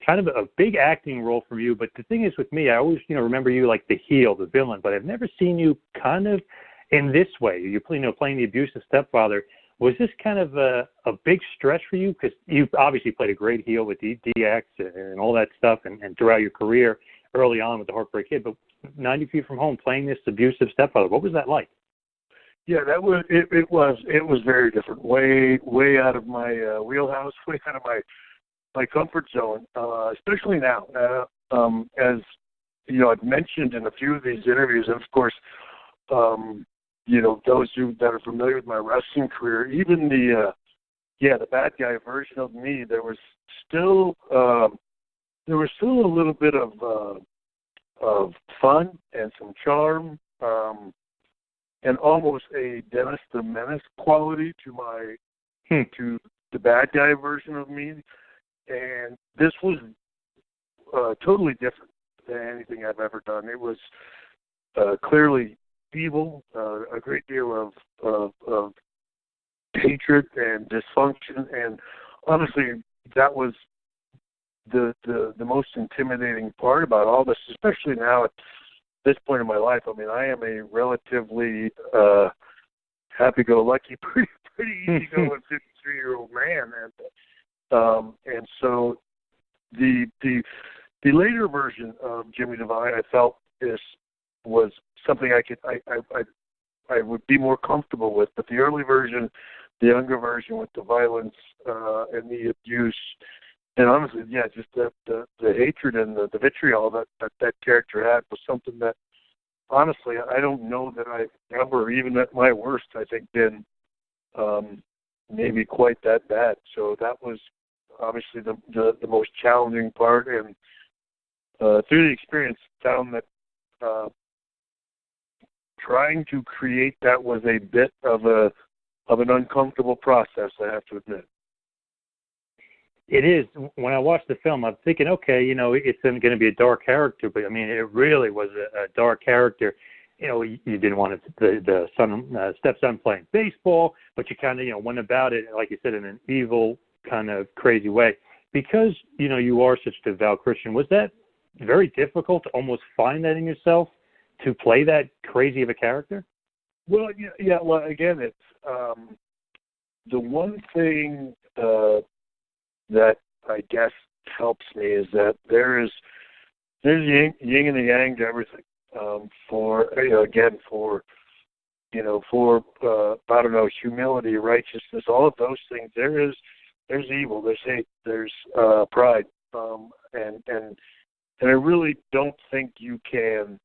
kind of a big acting role for you. But the thing is with me, I always, remember you like the heel, the villain, but I've never seen you kind of in this way. You're playing the abusive stepfather. Was this kind of a big stretch for you? Because you've obviously played a great heel with DX and all that stuff and throughout your career early on with the Heartbreak Kid, but 90 Feet from Home, playing this abusive stepfather, what was that like? Yeah, that was it was very different, way out of my wheelhouse, way out of my comfort zone, especially now. As I've mentioned in a few of these interviews, and of course, those that are familiar with my wrestling career, even the bad guy version of me, there was still a little bit of fun and some charm, and almost a Dennis the Menace quality to my to the bad guy version of me. And this was totally different than anything I've ever done. It was clearly evil, a great deal of hatred and dysfunction, and honestly, that was the most intimidating part about all this, especially now at this point in my life. I mean, I am a relatively happy-go-lucky, pretty easygoing 53-year-old man, and so the later version of Jimmy Devine, I felt was something I would be more comfortable with. But the early version, the younger version with the violence and the abuse, and honestly, just the hatred and the vitriol that character had was something that, honestly, I don't know that I've ever, even at my worst, I think been maybe quite that bad. So that was obviously the most challenging part, and through the experience, found that trying to create that was a bit of an uncomfortable process, I have to admit. It is. When I watched the film, I'm thinking, okay, it's going to be a dark character, but I mean, it really was a dark character. You didn't want the stepson playing baseball, but you kind of, went about it, like you said, in an evil kind of crazy way. Because, you are such a devout Christian, was that very difficult to almost find that in yourself, to play that crazy of a character? Well, yeah. Well, again, it's the one thing that I guess helps me is that there's yin and the yang to everything. For I don't know, humility, righteousness, all of those things. There's evil, there's hate, there's pride, and I really don't think you can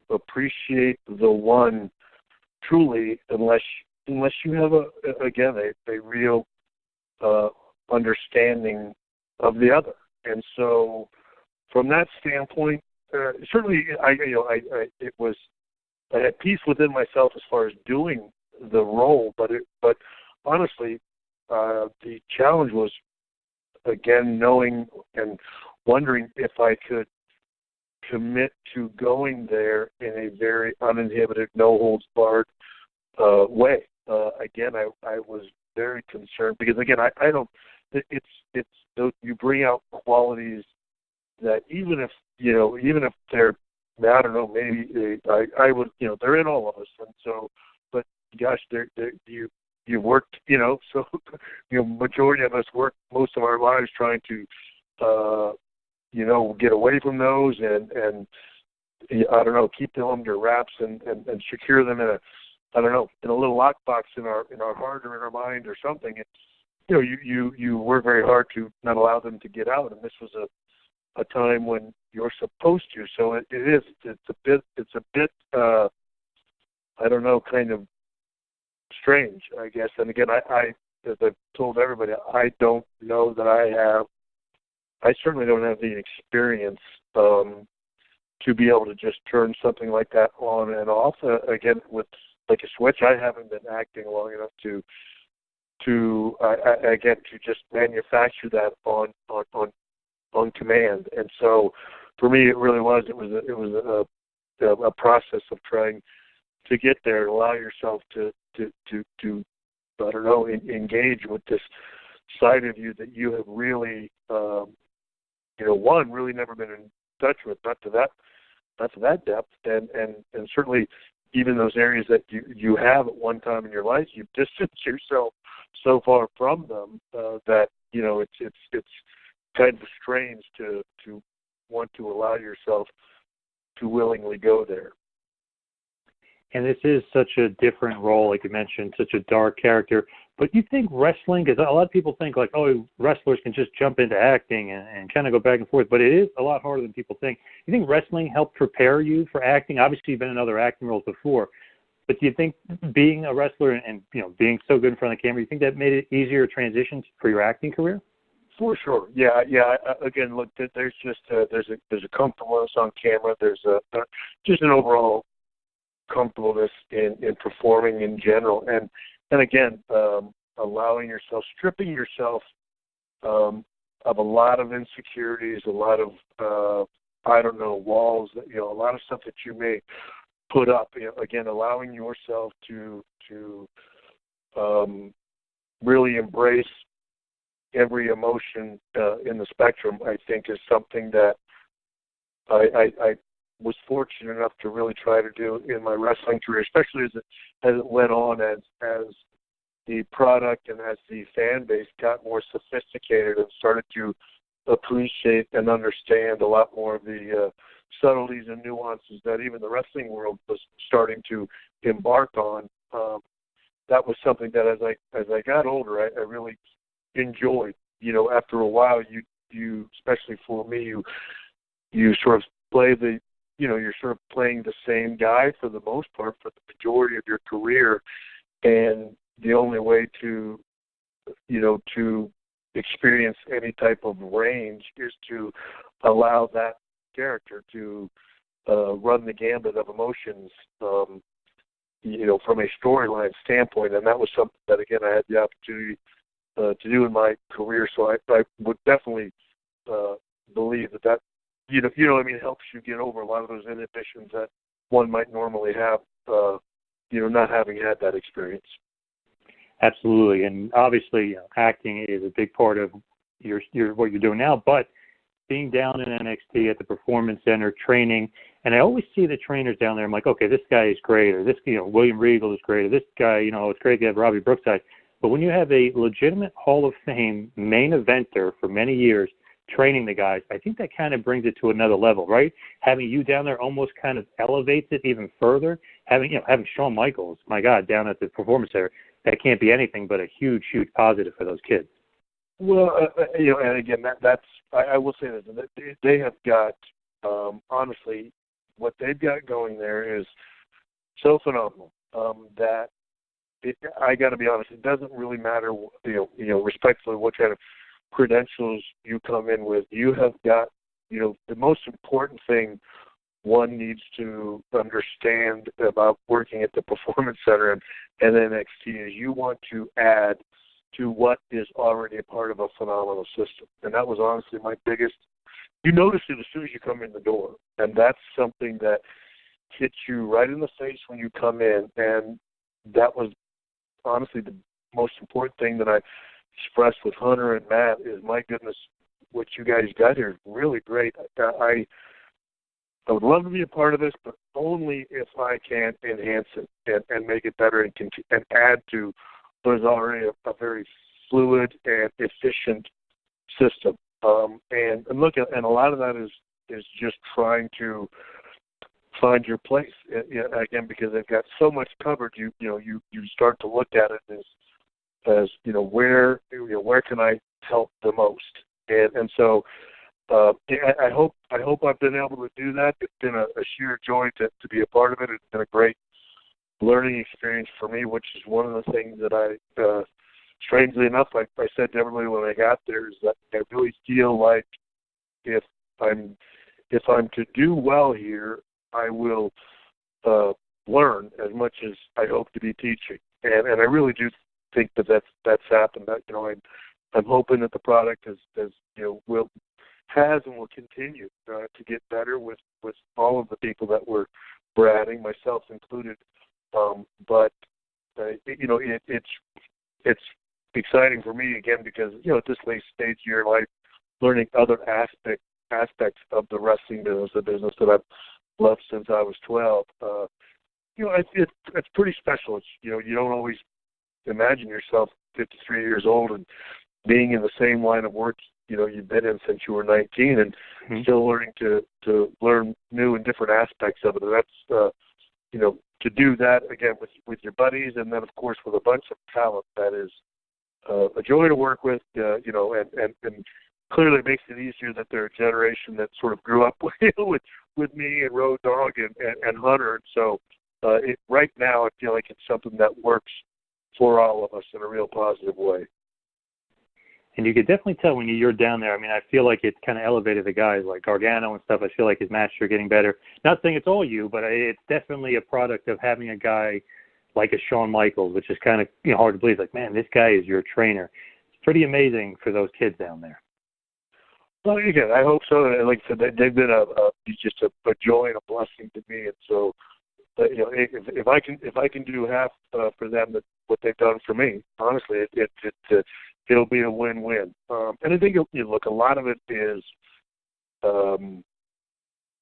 appreciate the one truly unless you have a real understanding of the other. And so, from that standpoint, certainly I had peace within myself as far as doing the role, but honestly, the challenge was again knowing and wondering if I could commit to going there in a very uninhibited, no holds barred way. Again, I was very concerned because again, I don't. It's you bring out qualities that even if they're, I don't know, maybe I would, they're in all of us, and so, but gosh, you worked, so majority of us work most of our lives trying to get away from those and I don't know, keep them under wraps and secure them in a little lockbox in our heart or in our mind or something. You work very hard to not allow them to get out, and this was a time when you're supposed to. So it's a bit I don't know, kind of strange, I guess. And again, I as I've told everybody, I don't know that I certainly don't have the experience to be able to just turn something like that on and off. Again, with like a switch, I haven't been acting long enough to just manufacture that on command. And so, for me, it was a process of trying to get there and allow yourself to I don't know, engage with this side of you that you have really one, really never been in touch with, not to that depth, and certainly even those areas that you have at one time in your life, you've distanced yourself so far from them that it's kind of strange to want to allow yourself to willingly go there. And this is such a different role, like you mentioned, such a dark character. But you think wrestling, because a lot of people think like, oh, wrestlers can just jump into acting and kind of go back and forth, but it is a lot harder than people think. You think wrestling helped prepare you for acting? Obviously, you've been in other acting roles before, but do you think being a wrestler and being so good in front of the camera, you think that made it easier to transition for your acting career? For sure, yeah. Again, look, there's just there's a comfortableness on camera. There's just an overall comfortableness in performing in general, and again, allowing yourself, stripping yourself of a lot of insecurities, a lot of walls, a lot of stuff that you may put up. Again, allowing yourself to really embrace every emotion in the spectrum, I think, is something that I was fortunate enough to really try to do in my wrestling career, especially as it went on, as the product and as the fan base got more sophisticated and started to appreciate and understand a lot more of the subtleties and nuances that even the wrestling world was starting to embark on. That was something that as I got older, I really enjoyed. After a while, you especially for me, you sort of play you're sort of playing the same guy for the most part for the majority of your career, and the only way to experience any type of range is to allow that character to run the gambit of emotions, from a storyline standpoint, and that was something that, again, I had the opportunity to do in my career. So I would definitely believe that helps you get over a lot of those inhibitions that one might normally have, not having had that experience. Absolutely, and obviously, acting is a big part of your what you're doing now. But being down in NXT at the Performance Center training, and I always see the trainers down there. I'm like, okay, this guy is great, or this, William Regal is great, or this guy, it's great to have Robbie Brookside. But when you have a legitimate Hall of Fame main eventer for many years training the guys, I think that kind of brings it to another level, right? Having you down there almost kind of elevates it even further. Having Shawn Michaels, my God, down at the Performance Center, that can't be anything but a huge, huge positive for those kids. Well, and again, that's I will say this: they have got, honestly, what they've got going there is so phenomenal that I got to be honest. It doesn't really matter, respectfully, what kind of credentials you come in with. You have got, the most important thing one needs to understand about working at the Performance Center and NXT is you want to add to what is already a part of a phenomenal system. And that was honestly my biggest, you notice it as soon as you come in the door. And that's something that hits you right in the face when you come in. And that was honestly the most important thing that I expressed with Hunter and Matt is, my goodness, what you guys got here is really great. I would love to be a part of this, but only if I can enhance it and make it better and add to what is already a very fluid and efficient system. And look, and a lot of that is just trying to find your place. Again, because they've got so much covered, you start to look at it as where can I help the most, and so. I hope I've been able to do that. It's been a sheer joy to be a part of it. It's been a great learning experience for me, which is one of the things that I, strangely enough, I said to everybody when I got there, is that I really feel like if I'm to do well here, I will learn as much as I hope to be teaching, and I really do think that's happened. That I'm hoping that the product has and will continue to get better with all of the people that we're adding, myself included. But it's exciting for me again because at this late stage of your life, learning other aspects of the wrestling business, a business that I've loved since I was 12. It's pretty special. It's, you don't always imagine yourself 53 years old and being in the same line of work, you've been in since you were 19 and still learning to learn new and different aspects of it. And that's, to do that, again, with your buddies and then, of course, with a bunch of talent, that is a joy to work with, and clearly it makes it easier that they're a generation that sort of grew up with me and Road Dogg and Hunter. And so right now I feel like it's something that works for all of us in a real positive way. And you could definitely tell when you're down there. I mean, I feel like it's kind of elevated the guys like Gargano and stuff. I feel like his matches are getting better. Not saying it's all you, but it's definitely a product of having a guy like a Shawn Michaels, which is kind of hard to believe. Like, man, this guy is your trainer. It's pretty amazing for those kids down there. Well, again, I hope so. And like I said, they've been just a joy and a blessing to me. And so, if I can do half for them what they've done for me, honestly, it'll be a win-win. And I think look, a lot of it is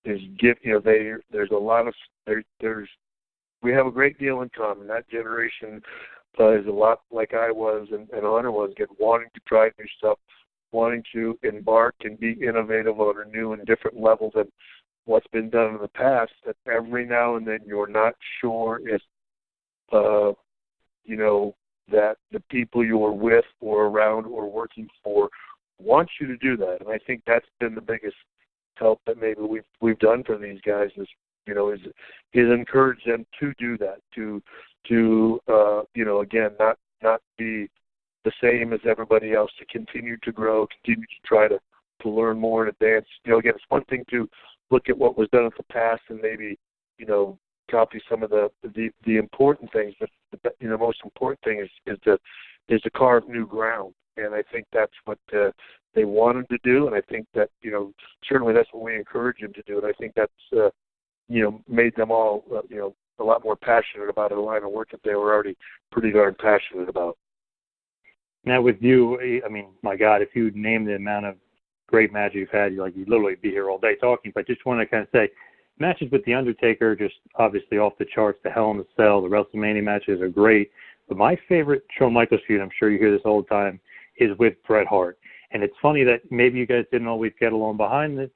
there's a lot of we have a great deal in common. That generation is a lot like I was and Hunter was, wanting to try new stuff, wanting to embark and be innovative on a new and different level than what's been done in the past. That every now and then you're not sure if that the people you're with or around or working for want you to do that. And I think that's been the biggest help that maybe we've done for these guys is encourage them to do that, to again, not be the same as everybody else, to continue to grow, continue to try to learn more and advance. Again, it's one thing to look at what was done in the past and maybe, copy some of the important things, but the most important thing is to carve new ground. And I think that's what they wanted to do, and I think that certainly that's what we encourage them to do, and I think that's made them all a lot more passionate about a line of work that they were already pretty darn passionate about. Now with you, I mean, my God, if you name the amount of great matches you've had, you'd literally be here all day talking. But just want to kind of say, matches with The Undertaker, just obviously off the charts. The Hell in a Cell, the WrestleMania matches are great. But my favorite Shawn Michaels feud, I'm sure you hear this all the time, is with Bret Hart. And it's funny that maybe you guys didn't always get along behind the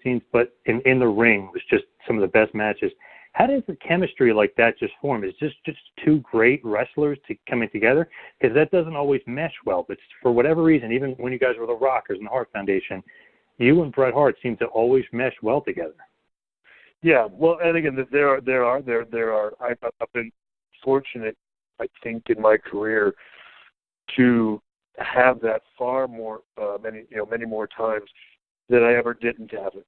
scenes, but in the ring was just some of the best matches. How does a chemistry like that just form? Is this just two great wrestlers coming together? Because that doesn't always mesh well. But for whatever reason, even when you guys were the Rockers and the Hart Foundation, you and Bret Hart seem to always mesh well together. Yeah, well, and again, there are. I've been fortunate, I think, in my career to have that far more, many more times than I ever didn't have it.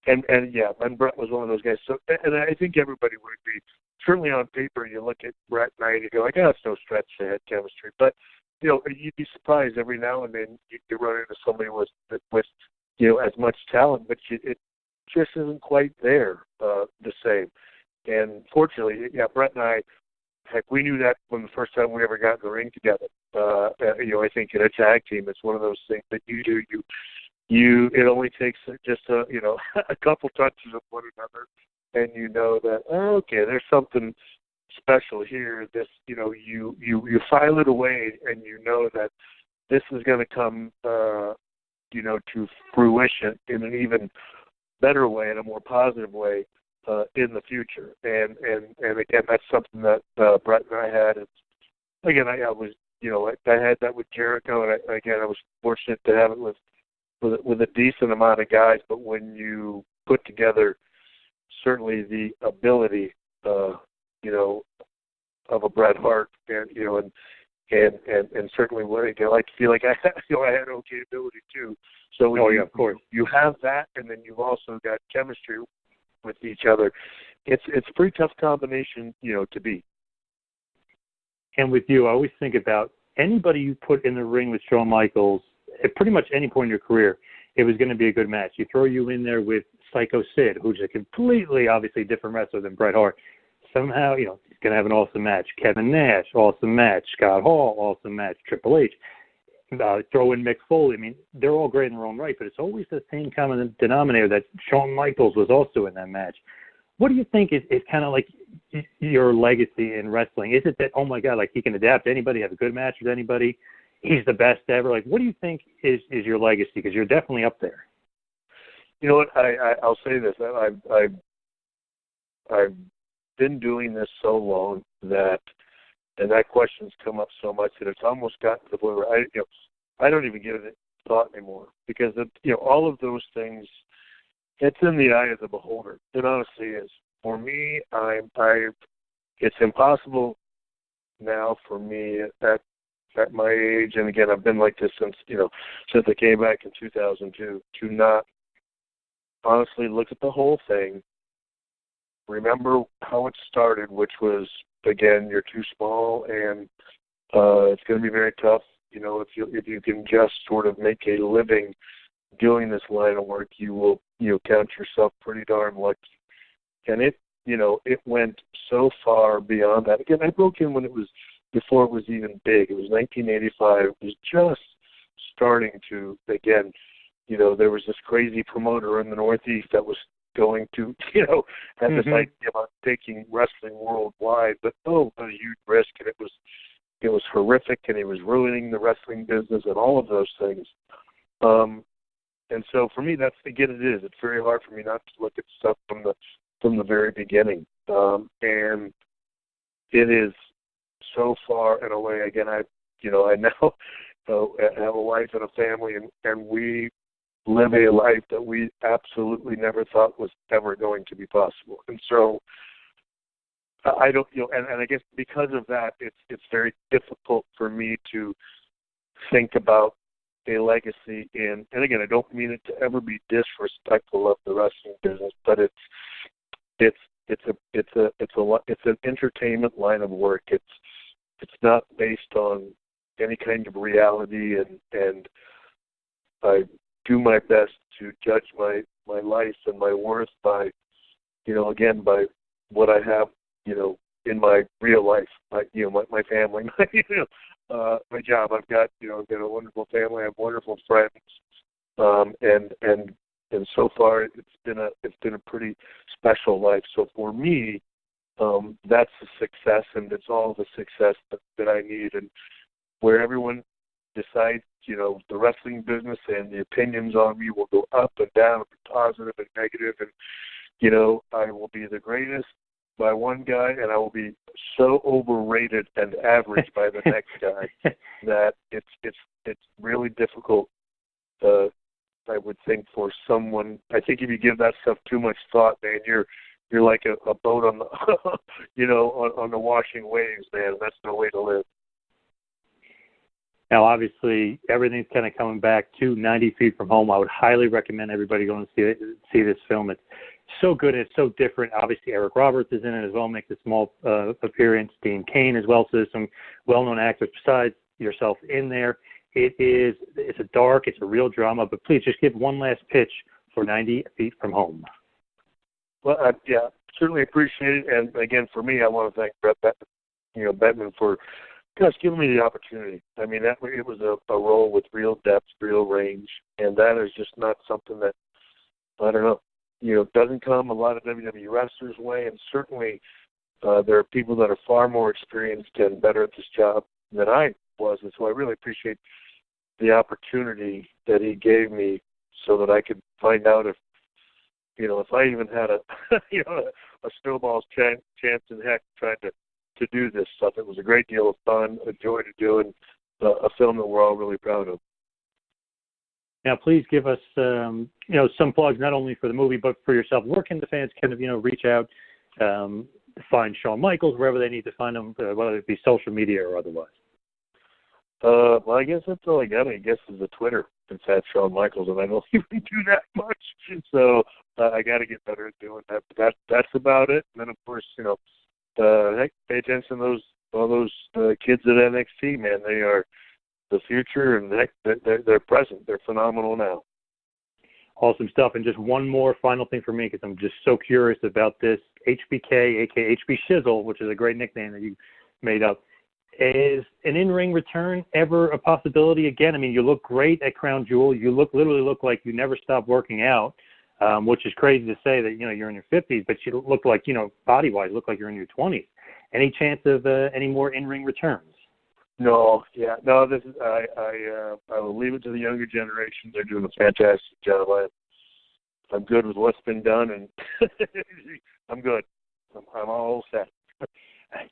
And Brett was one of those guys. So, and I think everybody would be, certainly on paper, you look at Brett and I and you go like, it's no stretch they had chemistry. But, you'd be surprised every now and then you run into somebody with as much talent, but it just isn't quite there the same. And fortunately, Brett and I, heck, we knew that when the first time we ever got in the ring together. I think in a tag team, it's one of those things that you do. It only takes just a couple touches of one another, and you know that okay, there's something special here. This, you file it away, and you know that this is going to come, to fruition in an even better way, in a more positive way, in the future. And again, that's something that Brett and I had. And again, I was, I had that with Jericho, and I was fortunate to have it with a decent amount of guys. But when you put together certainly the ability, of a Bret Hart, and certainly what I like to feel like I had okay ability too. So of course, you have that, and then you've also got chemistry with each other. It's a pretty tough combination, to beat. And with you, I always think about anybody you put in the ring with Shawn Michaels at pretty much any point in your career, it was going to be a good match. You throw you in there with Psycho Sid, who's a completely, obviously different wrestler than Bret Hart. Somehow, he's going to have an awesome match. Kevin Nash, awesome match. Scott Hall, awesome match. Triple H. throw in Mick Foley. I mean, they're all great in their own right, but it's always the same common denominator that Shawn Michaels was also in that match. What do you think is kind of like your legacy in wrestling? Is it that, oh my God, like he can adapt to anybody, have a good match with anybody, he's the best ever? Like, what do you think is your legacy? Because you're definitely up there. You know what? I'll say this. I've been doing this so long that question's come up so much that it's almost gotten to the point where I don't even give it thought anymore, because all of those things, it's in the eye of the beholder. It honestly is. For me, it's impossible now for me at my age, and again, I've been like this since I came back in 2002, to not honestly look at the whole thing, remember how it started, which was, again, you're too small, and it's going to be very tough. If you can just sort of make a living doing this line of work, you will count yourself pretty darn lucky. And it went so far beyond that. Again, I broke in when it was before it was even big. It was 1985. It was just starting to, again, there was this crazy promoter in the Northeast that was going to, had this idea about taking wrestling worldwide, but a huge risk, and it was horrific, and he was ruining the wrestling business and all of those things. And so for me, that's, again, it is. It's very hard for me not to look at stuff from the very beginning. And it is so far and away. Again, I now have a wife and a family, and we live a life that we absolutely never thought was ever going to be possible. And so I don't, and I guess because of that, it's very difficult for me to think about a legacy in, and again, I don't mean it to ever be disrespectful of the wrestling business, but it's an entertainment line of work. It's not based on any kind of reality, and I do my best to judge my life and my worth by, again, by what I have, in my real life, my family, my job. I've got a wonderful family. I have wonderful friends, and so far it's been a pretty special life. So for me, that's a success, and it's all the success that I need. And where everyone decides, the wrestling business and the opinions on me will go up and down, positive and negative, and I will be the greatest by one guy, and I will be so overrated and average by the next guy that it's really difficult. I would think for someone. I think if you give that stuff too much thought, man, you're like a boat on the on the washing waves, man. That's no way to live. Now, obviously, everything's kind of coming back to 90 Feet from Home. I would highly recommend everybody going to see this film. It's so good. It's so different. Obviously, Eric Roberts is in it as well, makes a small appearance. Dean Cain as well. So there's some well-known actors besides yourself in there. It's a real drama, but please just give one last pitch for 90 Feet from Home. Well, certainly appreciate it. And again, for me, I want to thank Brett Bettman for just giving me the opportunity. I mean, it was a role with real depth, real range, and that is just not something that, I don't know, doesn't come a lot of WWE wrestlers' way, and certainly there are people that are far more experienced and better at this job than I was, and so I really appreciate the opportunity that he gave me so that I could find out if I even had a snowball's chance in heck trying to do this stuff. It was a great deal of fun, a joy to do, and a film that we're all really proud of. Now, please give us, some plugs not only for the movie but for yourself. Where can the fans kind of, reach out, find Shawn Michaels wherever they need to find him, whether it be social media or otherwise? Well, I guess that's all I got. I guess is the Twitter. It's at Shawn Michaels, and I don't even do that much. So I got to get better at doing that. But that's about it. And then, of course, pay attention to all those kids at NXT, man. They are the future, and they're present. They're phenomenal now. Awesome stuff. And just one more final thing for me, because I'm just so curious about this. HBK, a.k.a. HB Shizzle, which is a great nickname that you made up. Is an in-ring return ever a possibility again? I mean, you look great at Crown Jewel. You literally look like you never stopped working out, which is crazy to say that, you're in your 50s, but you look like, body-wise, look like you're in your 20s. Any chance of any more in-ring returns? No, this is I will leave it to the younger generation. They're doing a fantastic job. I'm good with what's been done, and I'm good. I'm all set.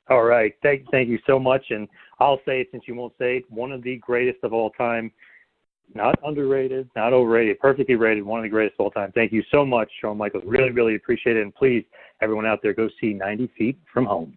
All right. Thank you so much. And I'll say it since you won't say it, one of the greatest of all time. Not underrated, not overrated, perfectly rated, one of the greatest of all time. Thank you so much, Shawn Michaels. Really, really appreciate it. And please, everyone out there, go see 90 Feet from Home.